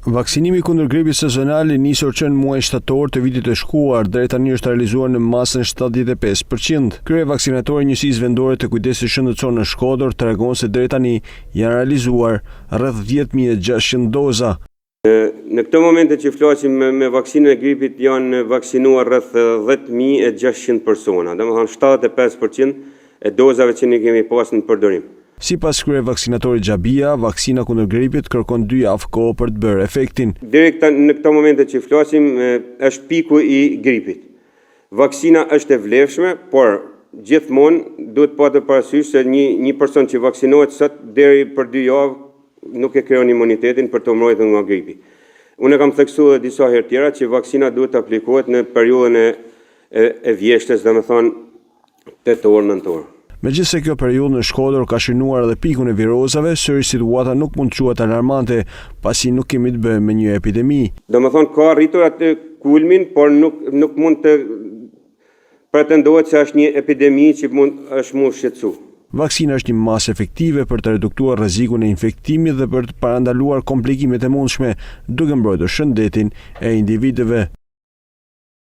Vaksinimi kundër gripit sezonal i nisur që në muaj shtator të vitit të shkuar, deri tani është realizuar në masën 75%. Krye vaksinatori i Njësisë Vendore të Kujdesit Shëndetësor në Shkodër tregon se deri tani janë realizuar rreth 10.600 doza. Në këtë momente që flasim me vaksinën e gripit janë vaksinuar rreth 10.600 persona, domethënë 75% e dozave që ne kemi pasur në përdorim. Sipas krye vaksinatori Xhabia, vaksina kundër gripit kërkon 2 javë kohë për të bërë efektin. Deri në këtë momente që flasim është piku i gripit. Vaksina është e vlefshme, por gjithmonë duhet patur parasysh se një person që vaksinohet sot deri për 2 javë nuk e krijon imunitetin për të mbrojtur nga gripi. Unë kam theksuar disa herë tjera që vaksina duhet të aplikohet në periudhën e vjeshtës, domethënë tetor-nëntor. Megjithse kjo periudhë në Shkodër ka shënuar edhe pikun e virozave, sërish situata nuk mund të quhet alarmante, pasi nuk kemi të bëjmë me një epidemi. Domethënë ka arritur atë kulmin, por nuk mund të pretendohet se është një epidemi që është mund shqetësu. Vaksina është një masë efektive për të reduktuar rrezikun e infektimit dhe për të parandaluar komplikimet e mundshme, duke mbrojtur shëndetin e individëve.